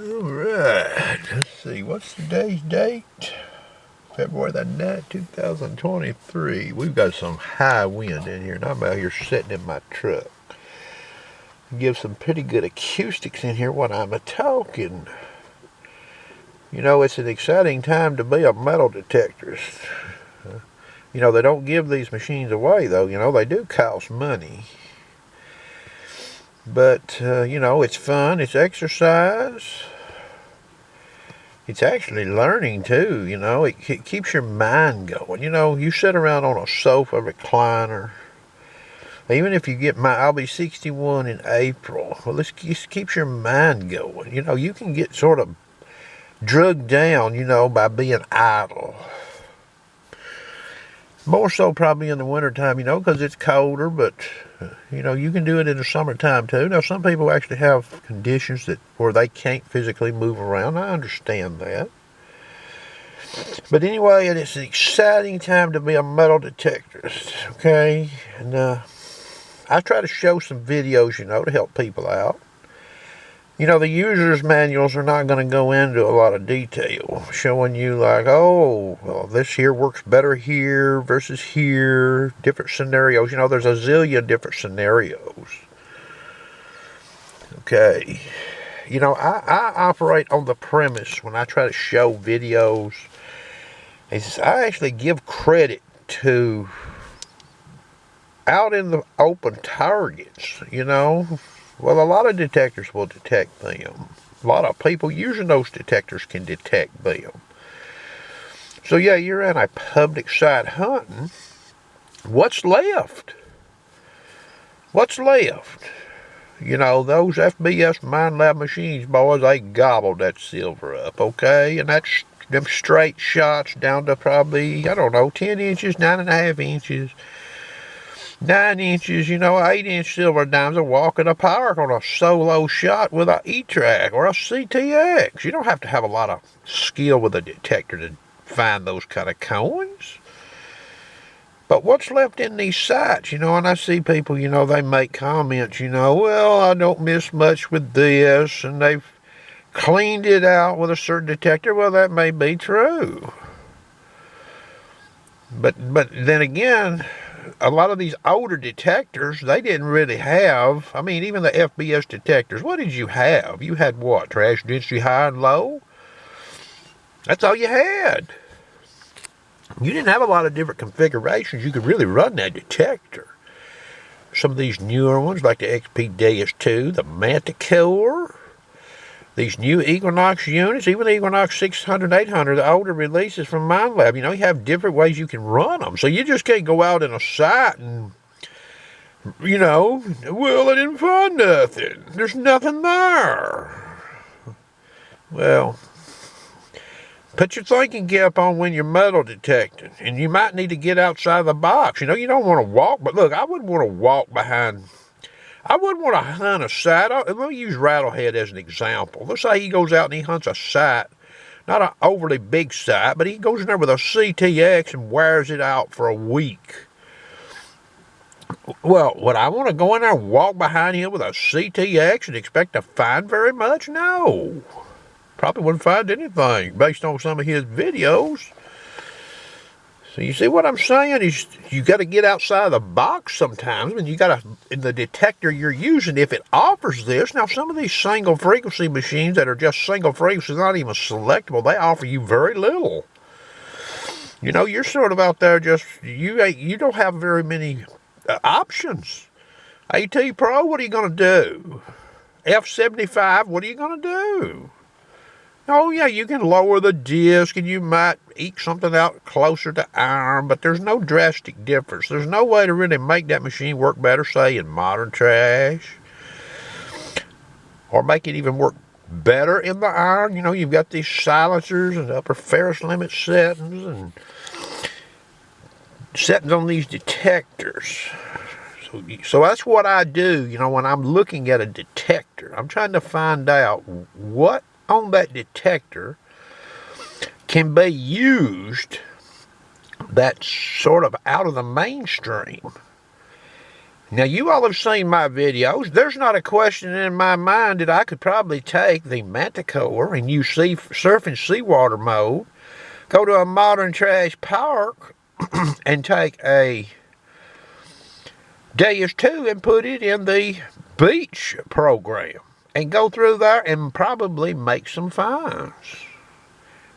Alright, let's see, what's today's date? February the 9th, 2023. We've got some high wind in here, and I'm out here sitting in my truck. Give some pretty good acoustics in here when I'm a-talking. You know, it's an exciting time to be a metal detectorist. You know, they don't give these machines away, though. You know, they do cost money. But, you know, it's fun, it's exercise. It's actually learning, too, you know. It keeps your mind going. You know, you sit around on a sofa recliner. Even if you get I'll be 61 in April. Well, this keeps your mind going. You know, you can get sort of drugged down, you know, by being idle. More so probably in the wintertime, you know, because it's colder, but, you know, you can do it in the summertime, too. Now, some people actually have conditions where they can't physically move around. I understand that. But anyway, it's an exciting time to be a metal detectorist, okay? And I try to show some videos, you know, to help people out. You know, the user's manuals are not going to go into a lot of detail, showing you like, oh, well, this here works better here versus here, different scenarios. You know, there's a zillion different scenarios. Okay. You know, I operate on the premise when I try to show videos, I actually give credit to out in the open targets, you know. Well, a lot of detectors will detect them. A lot of people using those detectors can detect them. So, yeah, you're in a public site hunting. What's left? What's left? You know, those FBS Minelab machines, boys, they gobbled that silver up, okay? And that's them straight shots down to probably, I don't know, 10 inches, 9.5 inches. 9 inches, you know, 8-inch silver dimes are walking apart on a solo shot with a E-Track or a CTX. You don't have to have a lot of skill with a detector to find those kind of coins. But what's left in these sites, you know, and I see people, you know, they make comments, you know, well, I don't miss much with this, and they've cleaned it out with a certain detector. Well, that may be true. But then again, a lot of these older detectors, they didn't really have, I mean, even the FBS detectors, what did you have? You had what? Trash density high and low? That's all you had. You didn't have a lot of different configurations. You could really run that detector. Some of these newer ones, like the XP-DS2, the Manticore, these new Equinox units, even the Equinox 600, 800, the older releases from Minelab, you know, you have different ways you can run them. So you just can't go out in a site and, you know, well, I didn't find nothing. There's nothing there. Well, put your thinking cap on when you're metal detecting, and you might need to get outside the box. You know, you don't want to walk, but look, I wouldn't want to walk behind. I wouldn't want to hunt a site. Let me use Rattlehead as an example. Let's say he goes out and he hunts a site, not an overly big site, but he goes in there with a CTX and wears it out for a week. Well, would I want to go in there and walk behind him with a CTX and expect to find very much? No. Probably wouldn't find anything based on some of his videos. So you see what I'm saying? Is you got to get outside the box sometimes, and you got to, in the detector you're using, if it offers this. Now, some of these single frequency machines that are just single frequency, not even selectable, they offer you very little. You know, you're sort of out there just, you don't have very many options. AT Pro, what are you going to do? F75, what are you going to do? Oh, yeah, you can lower the disc and you might eke something out closer to iron, but there's no drastic difference. There's no way to really make that machine work better, say, in modern trash, or make it even work better in the iron. You know, you've got these silencers and upper Ferris limit settings and settings on these detectors. So that's what I do, you know, when I'm looking at a detector. I'm trying to find out what on that detector can be used that's sort of out of the mainstream. Now, you all have seen my videos. There's not a question in my mind that I could probably take the Manticore and use surf and seawater mode, go to a modern trash park, and take a Deus 2 and put it in the beach program and go through there and probably make some finds.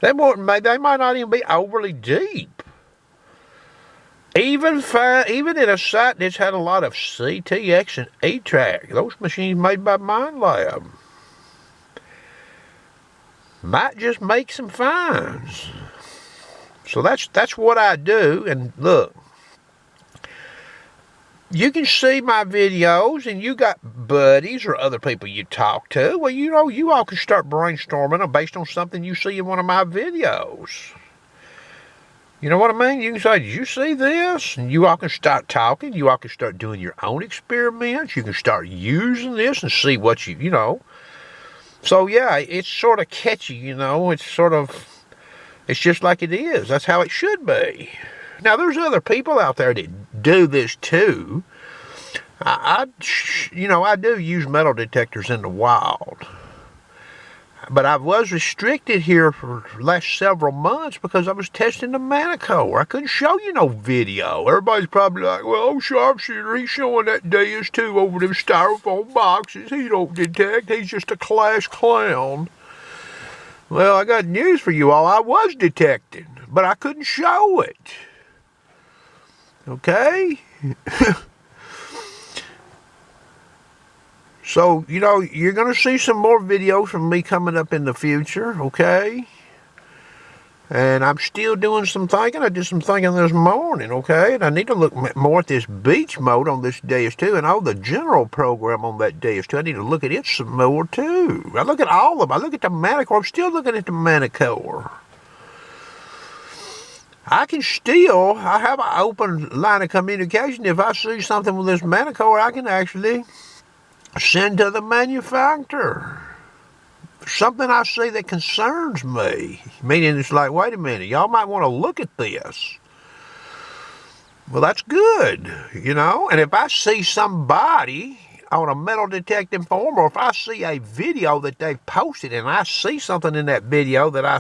They might not even be overly deep. Even in a site that's had a lot of CTX and E-Track, those machines made by Minelab, might just make some finds. So that's what I do. And look, you can see my videos, and you got buddies or other people you talk to. Well, you know, you all can start brainstorming based on something you see in one of my videos. You know what I mean? You can say, did you see this? And you all can start talking. You all can start doing your own experiments. You can start using this and see what you know. So, yeah, it's sort of catchy, you know. It's just like it is. That's how it should be. Now, there's other people out there that do this too. I do use metal detectors in the wild. But I was restricted here for the last several months because I was testing the Manticore. I couldn't show you no video. Everybody's probably like, well, Sharpshooter, he's showing that Deus 2 over them styrofoam boxes. He don't detect. He's just a class clown. Well, I got news for you all. I was detecting, but I couldn't show it. Okay? So, you know, you're going to see some more videos from me coming up in the future, okay? And I'm still doing some thinking. I did some thinking this morning, okay? And I need to look more at this beach mode on this Deus 2 and all the general program on that Deus 2. I need to look at it some more, too. I look at all of them. I look at the Manticore. I'm still looking at the Manticore. I have an open line of communication. If I see something with this Manticore, I can actually send to the manufacturer. Something I see that concerns me. Meaning it's like, wait a minute, y'all might want to look at this. Well, that's good, you know. And if I see somebody on a metal detecting forum, or if I see a video that they've posted and I see something in that video that I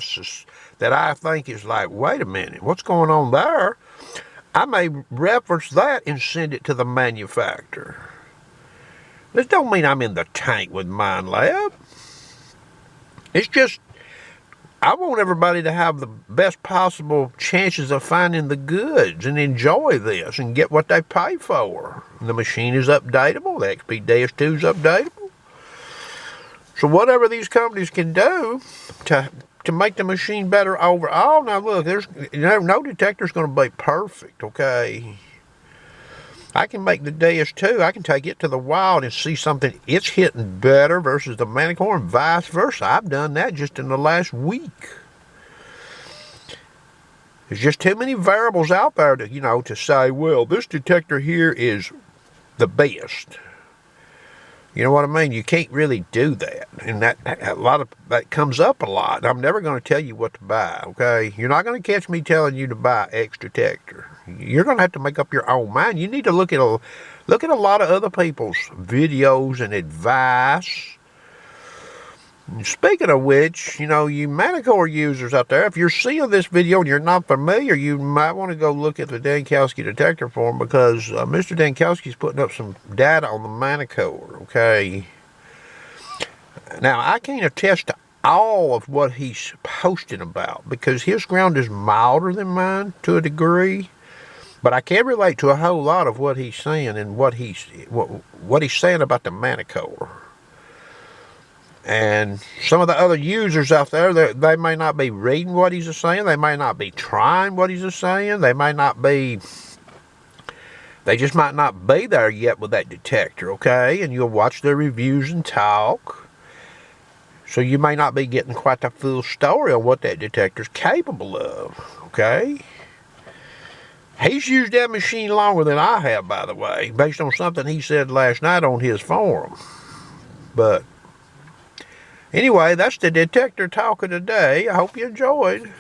think is like, wait a minute, what's going on there? I may reference that and send it to the manufacturer. This don't mean I'm in the tank with Minelab. It's just, I want everybody to have the best possible chances of finding the goods and enjoy this and get what they pay for. The machine is updatable. The XP Deus 2 is updatable. So whatever these companies can do to make the machine better overall. Now look, no detector's going to be perfect, okay? I can make the Deus 2, I can take it to the wild and see something it's hitting better versus the Manticore and vice versa. I've done that just in the last week. There's just too many variables out there to, you know, to say, well, this detector here is the best. You know what I mean? You can't really do that. And that comes up a lot. I'm never going to tell you what to buy, okay? You're not going to catch me telling you to buy X detector. You're going to have to make up your own mind. You need to look at a lot of other people's videos and advice. And speaking of which, you know, you Manticore users out there, if you're seeing this video and you're not familiar, you might want to go look at the Dankowski detector forum because Mr. Dankowski's putting up some data on the Manticore, okay? Now, I can't attest to all of what he's posting about because his ground is milder than mine to a degree. But I can relate to a whole lot of what he's saying and what he's saying about the Manticore. And some of the other users out there, they may not be reading what he's saying. They may not be trying what he's saying. They just might not be there yet with that detector, okay? And you'll watch their reviews and talk. So you may not be getting quite the full story on what that detector's capable of, okay? He's used that machine longer than I have, by the way, based on something he said last night on his forum. But anyway, that's the detector talk of the day. I hope you enjoyed.